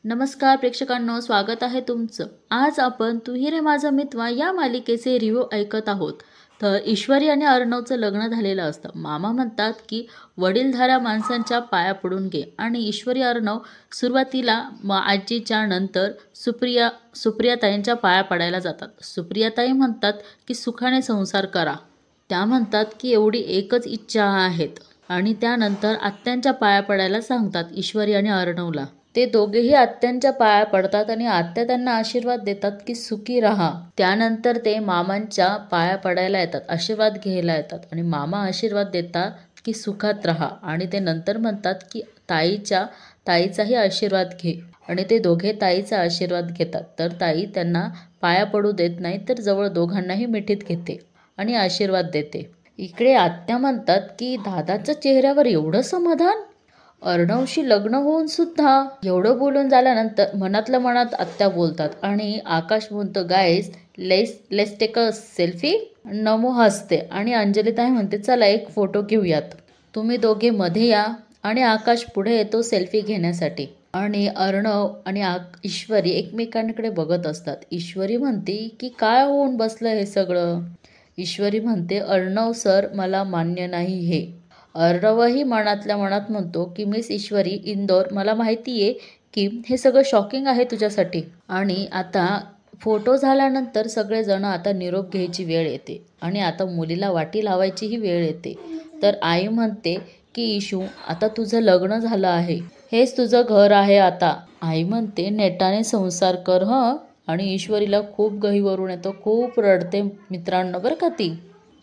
नमस्कार प्रेक्षकांनो, स्वागत आहे तुमचं. आज आपण तू ही रे माझा मितवा या मालिकेचे रिव्ह्यू ऐकत आहोत. तर ईश्वरी आणि अर्णवचं लग्न झालेलं असतं. मामा म्हणतात की वडीलधाऱ्या माणसांच्या पाया पडून घे आणि ईश्वरी अर्णव सुरुवातीला आजीच्या नंतर सुप्रियाताईंच्या पाया पडायला जातात. सुप्रियाताई म्हणतात की सुखाने संसार करा. त्या म्हणतात की एवढी एकच इच्छा आहेत आणि त्यानंतर आत्यांच्या पाया पडायला सांगतात ईश्वरी आणि अर्णवला. ते दोघेही आत्यांच्या पाया पडतात आणि आत्या त्यांना आशीर्वाद देतात की सुखी राहा. त्यानंतर ते मामांच्या पाया पडायला येतात, आशीर्वाद घ्यायला येतात आणि मामा आशीर्वाद देतात की सुखात राहा आणि ते नंतर म्हणतात की ताईचाही आशीर्वाद घे आणि ते दोघे ताईचा आशीर्वाद घेतात. तर ताई त्यांना पाया पडू देत नाही, तर जवळ दोघांनाही मिठीत घेते आणि आशीर्वाद देते. इकडे आत्या म्हणतात की दादाच्या चेहऱ्यावर एवढं समाधान, अर्णवशी लग्न होऊन सुद्धा. एवढं बोलून झाल्यानंतर मनातल्या मनात आत्या बोलतात आणि आकाश म्हणतो guys let's take a selfie. Namo हसते आणि अंजलीताई म्हणते चला एक फोटो घेऊयात, तुम्ही दोघे मध्ये या. आणि आकाश पुढे येतो सेल्फी घेण्यासाठी आणि अर्णव आणि ईश्वरी एकमेकांकडे बघत असतात. ईश्वरी म्हणते की काय होऊन बसलं हे सगळं. ईश्वरी म्हणते अर्णव सर मला मान्य नाही हे. अर्णवही मनातल्या मनात म्हणतो की मिस ईश्वरी इंदोर, मला माहिती आहे की हे सगळं शॉकिंग आहे तुझ्यासाठी. आणि आता फोटो झाल्यानंतर सगळेजण आता निरोप घ्यायची वेळ येते आणि आता मुलीला वाटी लावायचीही वेळ येते. तर आई म्हणते की इशू आता तुझं लग्न झालं आहे, हेच तुझं घर आहे आता. आई म्हणते नेटाने संसार कर हं. आणि ईश्वरीला खूप गहीवरून येतो, खूप रडते मित्रांनो बरं का ती.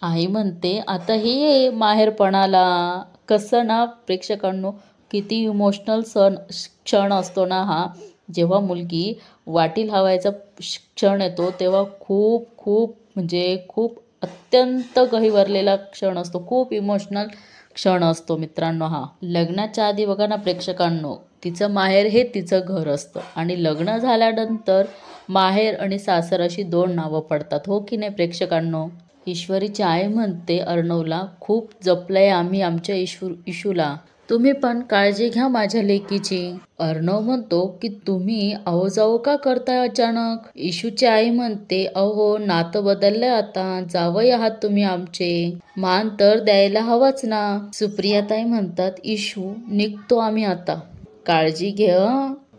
आई म्हणते आता हे माहेरपणाला कसं ना प्रेक्षकांनो, किती इमोशनल क्षण असतो ना हा. जेव्हा मुलगी वाटी लावायचा क्षण येतो तेव्हा खूप खूप म्हणजे खूप अत्यंत गहिवरलेला क्षण असतो, खूप इमोशनल क्षण असतो मित्रांनो हा. लग्नाच्या आधी बघा ना प्रेक्षकांनो, तिचं माहेर हे तिचं घर असतं आणि लग्न झाल्यानंतर माहेर आणि सासर अशी दोन नावं पडतात, हो की नाही प्रेक्षकांनो. ईश्वरीची आई म्हणते अर्णवला खूप जपलंय आम्ही आमच्या इशूला, तुम्ही पण काळजी घ्या माझ्या लेकीची. अर्णव म्हणतो की तुम्ही अहो जाऊ का करताय अचानक. इशूची आई म्हणते अहो नातं बदललंय आता, जावई आहात तुम्ही आमचे, मान तर द्यायला हवाच ना. सुप्रियाताई म्हणतात इशू निघतो आम्ही आता, काळजी घे.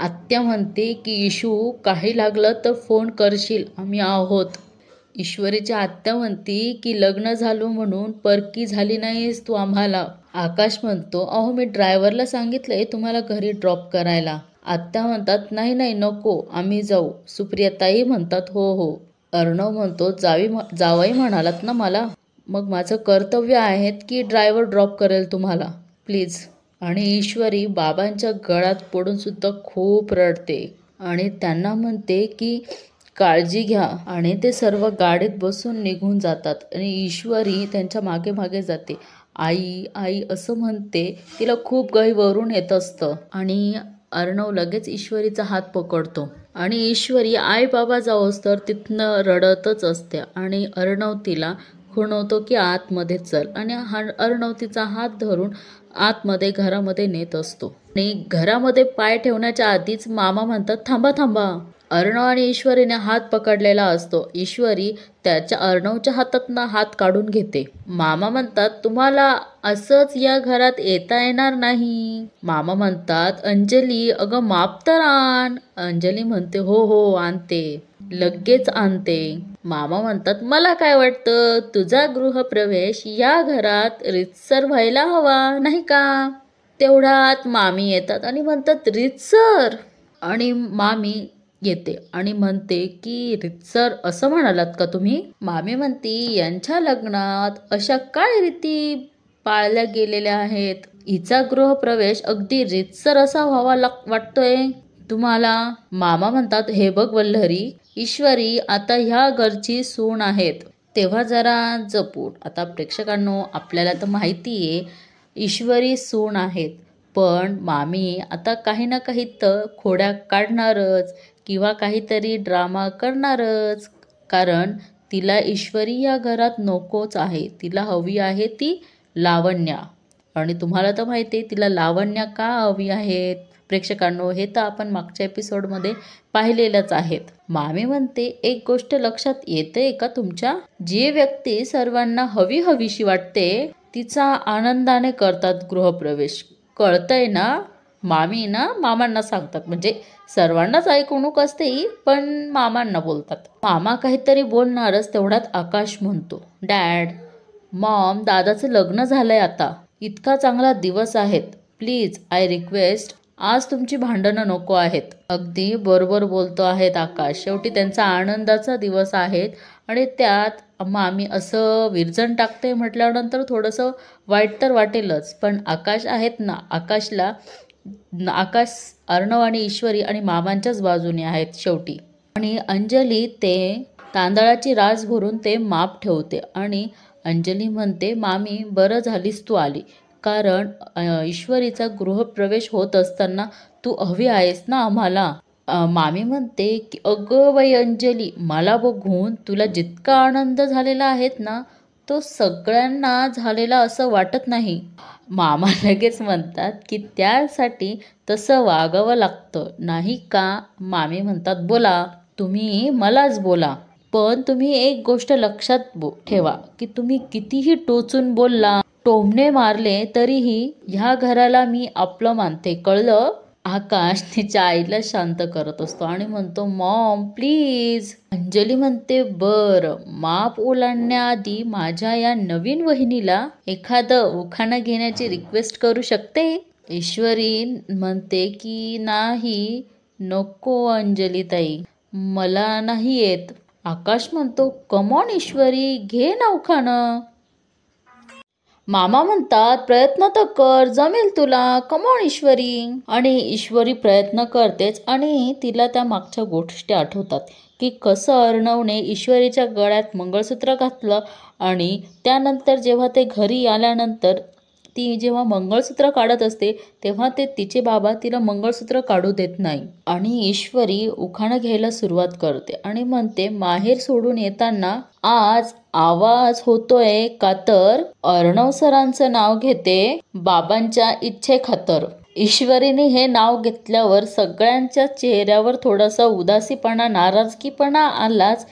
आत्या म्हणते की इशू काही लागलं तर फोन करशील, आम्ही आहोत. ईश्वरीच्या आत्या म्हणते की लग्न झालो म्हणून परकी झाली नाहीस तू आम्हाला. आकाश म्हणतो अहो मी ड्रायव्हरला सांगितलंय तुम्हाला घरी ड्रॉप करायला. आत्या म्हणतात नाही नाही नको आम्ही जाऊ. सुप्रियाताई म्हणतात हो हो. अर्णव म्हणतो जावई म्हणालात ना मला, मग माझं कर्तव्य आहे की ड्रायव्हर ड्रॉप करेल तुम्हाला प्लीज. आणि ईश्वरी बाबांच्या गळ्यात पडून सुद्धा खूप रडते आणि त्यांना म्हणते की काळजी घ्या आणि ते सर्व गाडीत बसून निघून जातात आणि ईश्वरी त्यांच्या मागे मागे जाते. आई आई असं म्हणते, तिला खूप गहिवरून येत असतं आणि अर्णव लगेच ईश्वरीचा हात पकडतो आणि ईश्वरी आई बाबा जाऊस तर तिथनं रडतच असते आणि अर्णव तिला खुणवतो की आतमध्ये चल आणि अर्णव तिचा हात धरून आतमध्ये घरामध्ये नेत असतो आणि घरामध्ये पाय ठेवण्याच्या आधीच मामा म्हणतात थांबा थांबा. अर्णव आणि ईश्वरीने हात पकडलेला असतो. ईश्वरी त्याच्या अर्णवच्या हातातनं हात काढून घेते. मामा म्हणतात तुम्हाला असंच या घरात येता येणार नाही. मामा म्हणतात अंजली अगं माप तर आण. अंजली म्हणते हो हो आणते, लगेच आणते. मामा म्हणतात मला काय वाटतं तुझा गृहप्रवेश या घरात रीतसर व्हायला हवा नाही का. तेवढ्यात मामी येतात आणि म्हणतात रीतसर. आणि मामी येते आणि म्हणते की रीतसर असं म्हणालात का तुम्ही. मामी म्हणते यांच्या लग्नात अशा काय रीती पाळल्या गेलेल्या आहेत, हिचा गृहप्रवेश अगदी रीतसर असा व्हावा वाटतोय तुम्हाला. मामा म्हणतात हे बघ वल्लरी, ईश्वरी आता ह्या घरची सून आहेत तेव्हा जरा जपून. आता प्रेक्षकांनो आपल्याला तर माहिती आहे ईश्वरी सून आहेत, पण मामी आता काही ना काही तर खोड्या काढणारच किंवा काहीतरी ड्रामा करणारच, कारण तिला ईश्वरी या घरात नकोच आहे. तिला हवी आहे ती लावण्या आणि तुम्हाला तर माहिती आहे तिला लावण्या का हवी आहेत. प्रेक्षकांनो, हे तर आपण मागच्या एपिसोडमध्ये पाहिलेलंच आहेत. मामी म्हणते, एक गोष्ट लक्षात येते का तुमच्या? जी व्यक्ती सर्वांना हवीशी वाटते तिचा आनंदाने करतात गृहप्रवेश. कळतंय ना? मामी ना मामांना सांगतात, म्हणजे सर्वांनाच ऐकवणूक असते ही, पण मामांना बोलतात. मामा काहीतरी बोलणारच तेवढ्यात आकाश म्हणतो, डॅड, मॉम, दादाचं लग्न झालंय आता. इतका चांगला दिवस आहेत. प्लीज आय रिक्वेस्ट, आज तुमची भांडणं नको आहेत. अगदी बरोबर बोलतो आहेत आकाश. शेवटी त्यांचा आनंदाचा दिवस आहेत आणि त्यात मामी असं विरजण टाकते म्हटल्यानंतर थोडंसं वाईट तर वाटेलच. पण आकाश आहेत ना, आकाश अर्णव आणि ईश्वरी आणि मामांच्याच बाजूने आहेत शेवटी. आणि अंजली ते तांदळाची रास भरून ते माप ठेवते आणि अंजली म्हणते, मामी बरं झालीस तू आली, कारण ईश्वरीचा गृहप्रवेश होत असताना तू हवी आहेस ना आम्हाला. मामी म्हणते की अगं बाई अंजली, मला बघून तुला जितका आनंद झालेला आहेत ना तो सगळ्यांना झालेला असं वाटत नाही. मामा लगेच म्हणतात की त्यासाठी तसं वागावं लागतं नाही का? मामी म्हणतात, बोला तुम्ही, मलाच बोला. पण तुम्ही एक गोष्ट लक्षात ठेवा की तुम्ही कितीही टोचून बोलला, टोमणे मारले तरीही ह्या घराला मी आपलं मानते, कळलं? आकाश तिच्या आईला शांत करत असतो आणि म्हणतो, मॉम प्लीज. अंजली म्हणते, बर, माप ओलांडण्याआधी माझ्या या नवीन वहिनीला एखादं उखाणा घेण्याची रिक्वेस्ट करू शकते? ईश्वरी म्हणते की नाही, नको अंजली ताई, मला नाही येत. आकाश म्हणतो, कमॉन ईश्वरी, घे ना उखाणं. मामा म्हणतात, प्रयत्न तर कर, जमेल तुला, कमॉन ईश्वरी. आणि ईश्वरी प्रयत्न करतेच आणि तिला त्या मागच्या गोष्टी आठवतात की कसं अर्णवने ईश्वरीच्या गळ्यात मंगळसूत्र घातलं आणि त्यानंतर जेव्हा ते घरी आल्यानंतर ती जेव्हा मंगळसूत्र काढत असते तेव्हा ते तिचे बाबा तिला मंगळसूत्र काढू देत नाही. आणि ईश्वरी उखाणं घ्यायला सुरुवात करते आणि म्हणते, माहेर सोडून येताना आज आवाज होतोय का तर अर्णव सरांचं नाव घेते बाबांच्या इच्छेखातर. ईश्वरीने हे नाव घेतल्यावर सगळ्यांच्या चेहऱ्यावर थोडासा उदासीपणा, नाराजगीपणा आलाच,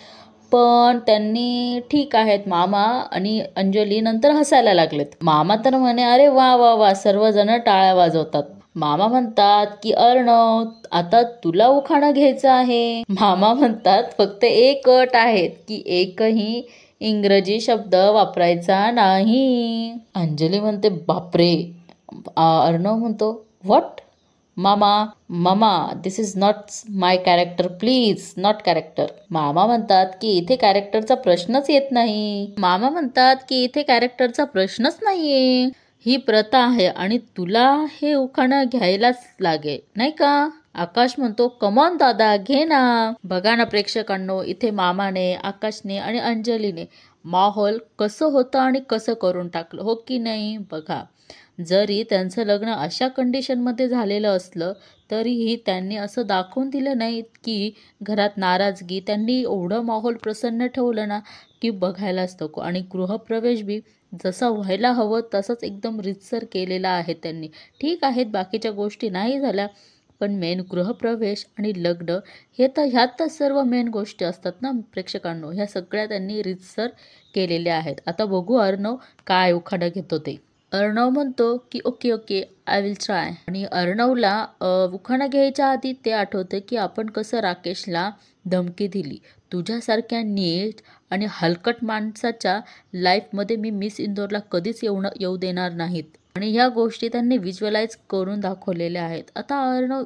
पण त्यांनी ठीक आहेत मामा आणि अंजली नंतर हसायला लागलेत. मामा तर म्हणे, अरे वा वा वा, सर्वजण टाळ्या वाजवतात. मामा म्हणतात की अर्णव, आता तुला उखाणं घ्यायचं आहे. मामा म्हणतात, फक्त एक अट आहे की एकही इंग्रजी शब्द वापरायचा नाही. अंजली म्हणते, बापरे. अर्णव म्हणतो, व्हॉट? मामा this is not my character, please, not character. मामा म्हणतात की इथे कॅरेक्टरचा प्रश्नच येत नाही. मामा म्हणतात की इथे कॅरेक्टरचा प्रश्नच नाहीये, ही प्रथा आहे आणि तुला हे उखाणं घ्यायलाच लागेल, नाही का? आकाश म्हणतो, कमॉन दादा, घे ना. बघा ना प्रेक्षकांनो, इथे मामाने, आकाशने आणि अंजलीने माहोल कसं होतं आणि कसं करून टाकलं, हो की नाही? बघा, जरी त्यांचं लग्न अशा कंडिशनमध्ये झालेलं असलं तरीही त्यांनी असं दाखवून दिलं नाही की घरात नाराजगी. त्यांनी एवढं माहोल प्रसन्न ठेवलं ना की बघायलाच नको. आणि गृहप्रवेश बी जसं व्हायला हवं तसंच एकदम रीतसर केलेला आहे त्यांनी. ठीक आहेत, बाकीच्या गोष्टी नाही झाल्या, पण मेन गृहप्रवेश आणि लग्न हे तर ह्यातच सर्व मेन गोष्टी असतात ना प्रेक्षकांनो. ह्या सगळ्या त्यांनी रीतसर केलेल्या आहेत. आता बघू अर्णव काय उखाणं घेतो ते. अर्णव म्हणतो की ओके आय विल ट्राय. आणि अर्णवला उखाणं घ्यायच्या आधी ते आठवतं की आपण कसं राकेशला धमकी दिली, तुझ्यासारख्या नीट आणि हलकट माणसाच्या लाईफमध्ये मी मिस इंदोरला कधीच येऊ देणार नाहीत. आणि ह्या गोष्टी त्यांनी व्हिज्युअलाइज करून दाखवलेल्या आहेत. आता अर्णव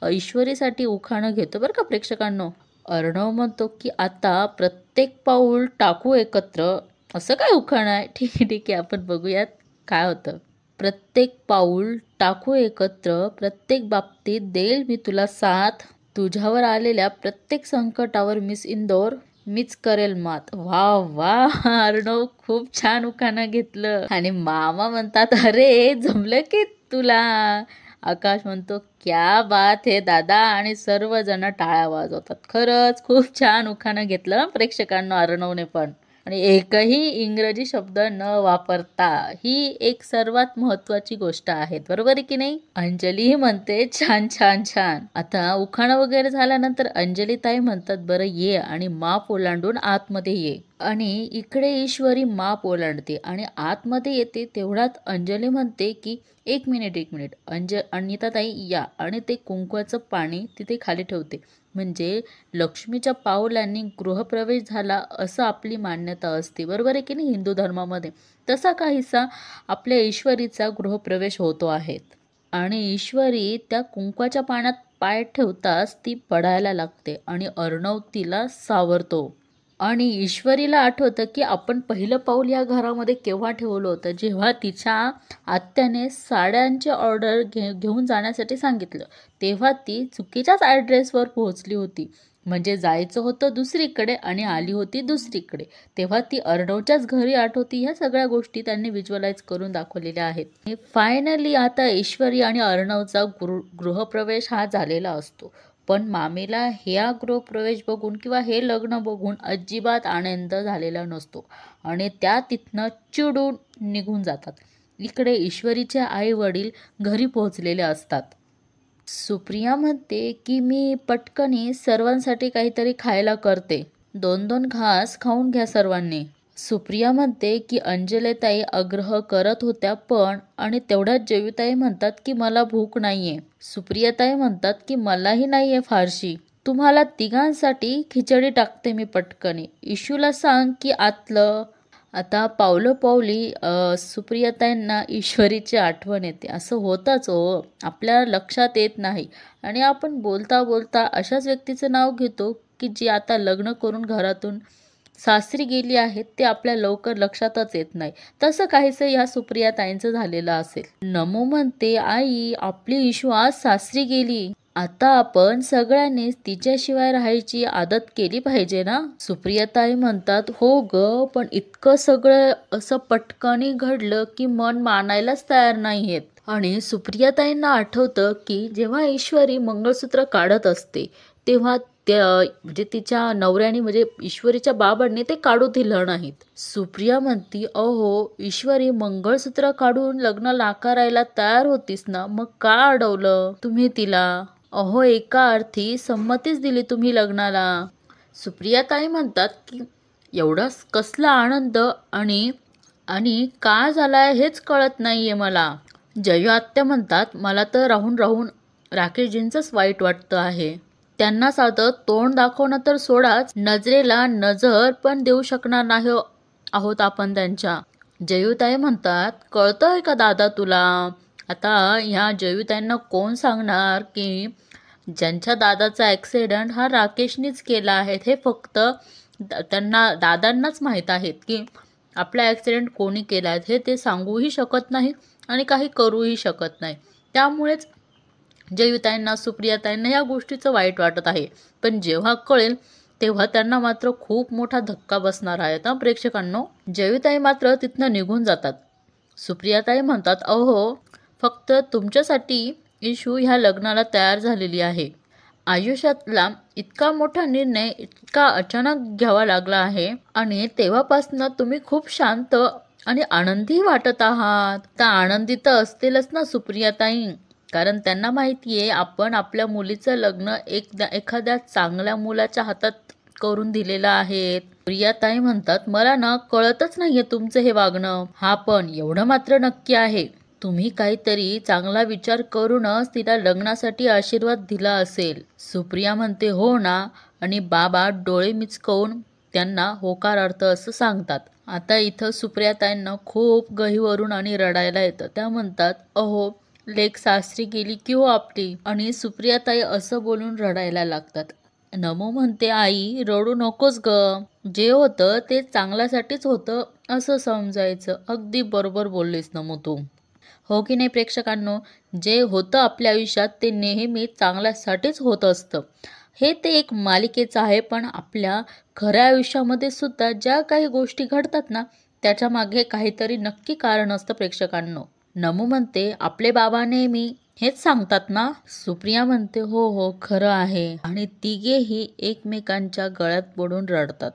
ईश्वरीसाठी उखाणं घेतो बरं का प्रेक्षकांनो. अर्णव म्हणतो की आता प्रत्येक पाऊल टाकू एकत्र. असं काय उखाणं आहे? ठीक आहे, आपण बघूयात काय होतं. प्रत्येक पाऊल टाकू एकत्र, प्रत्येक बाबतीत देईल मी तुला साथ, तुझ्यावर आलेल्या प्रत्येक संकटावर मिस इंदोर मीच करेल मात. वा वा अर्णव, खूप छान उखाणं घेतलं. आणि मामा म्हणतात, अरे जमलं की तुला. आकाश म्हणतो, क्या बात है दादा. आणि सर्वजण टाळ्या वाजवतात. खरंच खूप छान उखाणं घेतलं प्रेक्षकांना अर्णवने पण. आणि एकही इंग्रजी शब्द न वापरता. ही एक सर्वात महत्वाची गोष्ट आहे, बरोबर आहे की नाही. अंजली म्हणते छान छान छान. आता उखाणा वगैरे झाल्यानंतर अंजली ताई म्हणतात बरं ये आणि माप ओलांडून आतमध्ये ये. आणि इकडे ईश्वरी माप ओलांडते आणि आतमध्ये येते. तेवढ्यात अंजली म्हणते की एक मिनिट अनिताताई या, आणि ते कुंकवाचं पाणी तिथे खाली ठेवते. म्हणजे लक्ष्मीच्या पावलांनी गृहप्रवेश झाला असं आपली मान्यता असते, बरोबर आहे की नाही हिंदू धर्मामध्ये. तसा काहीसा आपल्या ईश्वरीचा गृहप्रवेश होतो आहे. आणि ईश्वरी त्या कुंकवाच्या पाण्यात पाय ठेवताच ती पडायला लागते आणि अर्णव तिला सावरतो. आणि ईश्वरीला आठवतं की आपण पहिलं पाऊल या घरामध्ये केव्हा ठेवलं होतं, जेव्हा तिच्या आत्याने साड्यांचे ऑर्डर घेऊन जाण्यासाठी सांगितलं. तेव्हा ती चुकीच्याच ॲड्रेसवर पोहोचली होती. म्हणजे जायचं होतं दुसरीकडे आणि आली होती दुसरीकडे. तेव्हा ती अर्णवच्याच घरी आठवती. ह्या सगळ्या गोष्टी त्यांनी व्हिज्युअलाइज करून दाखवलेल्या आहेत. फायनली आता ईश्वरी आणि अर्णवचा गृहप्रवेश हा झालेला असतो. पण मामीला ह्या गृहप्रवेश बघून किंवा हे लग्न बघून अजिबात आनंद झालेला नसतो आणि त्या तिथनं चिडून निघून जातात. इकडे ईश्वरीचे आई वडील घरी पोहोचलेले असतात. सुप्रिया म्हणते की मी पटकनी सर्वांसाठी काहीतरी खायला करते, 2-2 घास खाऊन घ्या सर्वांनी. सुप्रिया म्हणते की अंजलीताई आग्रह करत होत्या पण, आणि तेवढ्यात जयूताई म्हणतात की मला भूक नाहीये. सुप्रियाताई म्हणतात की मलाही नाहीये फारशी. तुम्हाला तिघांसाठी खिचडी टाकते मी पटकनी. इशूला सांग की आतलं. आता पावलोपावली सुप्रियाताईंना ईश्वरीची आठवण येते. असं होतंच हो, आपल्या लक्षात येत नाही आणि आपण बोलता बोलता अशाच व्यक्तीचं नाव घेतो की जी आता लग्न करून घरातून सासरी गेली आहेत, ते आपल्या लवकर लक्षातच येत नाही. तसं काहीसं या सुप्रियाताईंचं झालेलं असेल. नमो म्हणते आई आपली इशू आज सासरी गेली, आता आपण सगळ्यांनीच तिच्याशिवाय राहायची आदत केली पाहिजे ना. सुप्रियाताई म्हणतात हो ग, पण इतकं सगळं असं पटकनी घडलं की मन मानायलाच तयार नाहीयेत. आणि सुप्रियाताईंना आठवतं की जेव्हा ईश्वरी मंगळसूत्र काढत असते तेव्हा म्हणजे तिच्या नवऱ्याने म्हणजे ईश्वरीच्या बाबांनी ते काढू दिलं नाहीत. सुप्रिया म्हणती अहो ईश्वरी मंगळसूत्र काढून लग्न नाकारायला तयार होतीस ना, मग का अडवलं तुम्ही तिला. अहो एका अर्थी संमतीच दिली तुम्ही लग्नाला. सुप्रियाताई म्हणतात की एवढा कसला आनंद आणि का झालाय हेच कळत नाहीये मला. जयू आत्या म्हणतात मला तर राहून राहून राकेशजींचंच वाईट वाटतं आहे. त्यांना साधं तोंड दाखवणं तर सोडाच, नजरेला नजर पण देऊ शकणार नाही आहोत आपण त्यांच्या. जयूताई म्हणतात कळतंय का दादा तुला. आता ह्या जयूताईंना कोण सांगणार की ज्यांच्या दादाचा ॲक्सिडेंट हा राकेशनीच केला आहे. हे फक्त त्यांना दादांनाच माहीत आहेत की आपला ॲक्सिडेंट कोणी केला आहे. हे ते सांगूही शकत नाही आणि काही करूही शकत नाही. त्यामुळेच जयूताईंना सुप्रियाताईंना या गोष्टीचं वाईट वाटत आहे. पण जेव्हा कळेल तेव्हा त्यांना मात्र खूप मोठा धक्का बसणार आहे ना प्रेक्षकांनो. जयूताई मात्र तिथनं निघून जातात. सुप्रियाताई म्हणतात अहो फक्त तुमच्यासाठी इशू ह्या लग्नाला तयार झालेली आहे. आयुष्यातला इतका मोठा निर्णय इतका अचानक घ्यावा लागला आहे आणि तेव्हापासून तुम्ही खूप शांत आणि आनंदी वाटत आहात. त्या आनंदी तर असतीलच ना सुप्रियाताई, कारण त्यांना माहिती आहे आपण आपल्या मुलीचं लग्न एखाद्या चांगल्या मुलाच्या हातात करून दिलेलं आहे. प्रियाताई म्हणतात मला ना कळतच नाहीये तुमचं हे वागणं. हा पण एवढं मात्र नक्की आहे तुम्ही काहीतरी चांगला विचार करूनच तिला लग्नासाठी आशीर्वाद दिला असेल. सुप्रिया म्हणते हो ना, आणि बाबा डोळे मिचकवून त्यांना होकारार्थ असं सांगतात. आता इथं सुप्रियाताईंना खूप गहिवरून आणि रडायला येतं. त्या म्हणतात अहो लेक सासरी गेली की हो आपली. आणि सुप्रियाताई असं बोलून रडायला लागतात. नमो म्हणते आई रडू नकोस ग, जे होतं ते चांगल्यासाठीच होतं असं समजायचं. अगदी बरोबर बोललीस नमो तू, हो की नाही प्रेक्षकांनो. जे होतं आपल्या आयुष्यात ते नेहमी चांगल्यासाठीच होत असतं. हे ते एक मालिकेचं आहे, पण आपल्या खऱ्या आयुष्यामध्ये सुद्धा ज्या काही गोष्टी घडतात ना त्याच्या मागे काहीतरी नक्की कारण असतं प्रेक्षकांनो. नमू म्हणते आपले बाबा नेहमी हेच सांगतात ना. सुप्रिया म्हणते हो हो खरं आहे. आणि तिघेही एकमेकांच्या गळ्यात पडून रडतात.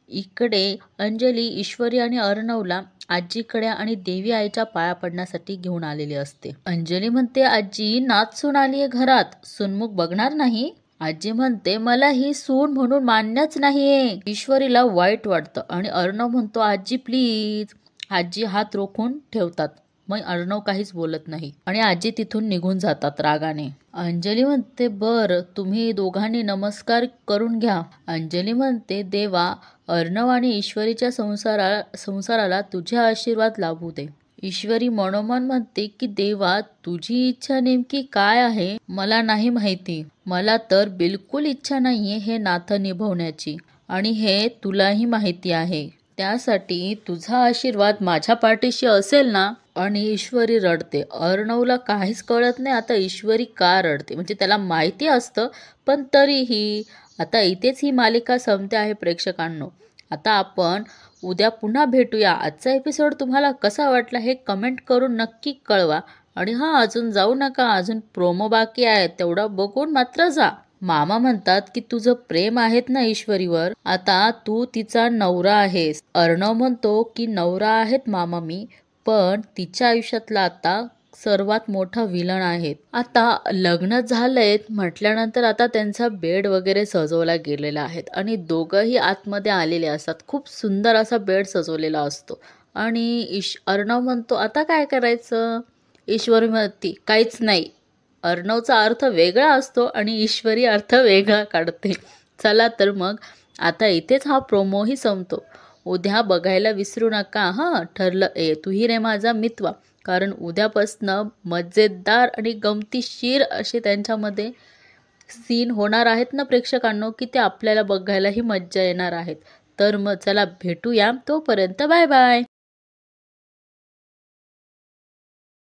इकडे अंजली ईश्वरी आणि अर्णवला आजीकडे आणि देवी आईच्या पाया पडण्यासाठी घेऊन आलेली असते. अंजली म्हणते, आजी नाच सून आलीये घरात, सूनमुख बघणार नाही. आजी म्हणते, मला ही सून म्हणून मान्यच नाहीये. ईश्वरीला वाईट वाटतं आणि अर्णव म्हणतो, आजी प्लीज. आजी हात रोखून ठेवतात. मग अर्णव काहीच बोलत नाही आणि आजी तिथून निघून जातात रागाने. अंजली म्हणते, बर तुम्ही दोघांनी नमस्कार करून घ्या. अंजली म्हणते, देवा अर्णव आणि ईश्वरीच्या संसाराला तुझे आशीर्वाद लाभू दे. ईश्वरी मनोमन म्हणते की देवा तुझी इच्छा नेमकी काय आहे मला नाही माहिती. मला तर बिलकुल इच्छा नाहीये हे नातं निभवण्याची आणि हे तुलाही माहिती आहे. त्यासाठी तुझा आशीर्वाद माझ्या पाठीशी असेल ना. आणि ईश्वरी रडते. अर्णवला काहीच कळत नाही आता ईश्वरी का रडते. म्हणजे त्याला माहिती असतं पण तरीही. आता इथेच ही मालिका संपते आहे प्रेक्षकांनो. आता आपण उद्या पुन्हा भेटूया. आजचा एपिसोड तुम्हाला कसा वाटला हे कमेंट करून नक्की कळवा. आणि अजून जाऊ नका, अजून प्रोमो बाकी आहे, तेवढा बघून मात्र जा. मामा म्हणतात की तुझं प्रेम आहेत ना ईश्वरीवर, आता तू तिचा नवरा आहेस. अर्णव म्हणतो की नवरा आहेत मामा मी, पण तिच्या आयुष्यातला आता सर्वात मोठा विलन आहेत. आता लग्न झालंय म्हटल्यानंतर आता त्यांचा बेड वगैरे सजवला गेलेला आहे आणि दोघंही आतमध्ये आलेले असतात. खूप सुंदर असा बेड सजवलेला असतो आणि अर्णव म्हणतो आता काय करायचं. ईश्वरी म्हणते काहीच नाही. अर्णवचा अर्थ वेगळा असतो आणि ईश्वरी अर्थ वेगळा काढते. चला तर मग आता इथेच हा प्रोमोही संपतो. उद्या बघायला विसरू नका. ठरलं. तू ही रे माझा मितवा. कारण उद्यापासनं मजेदार आणि गमतीशीर असे त्यांच्यामध्ये सीन होणार आहेत ना प्रेक्षकांनो, की ते आपल्याला बघायलाही मज्जा येणार आहेत. तर मग चला भेटूया. तोपर्यंत बाय बाय.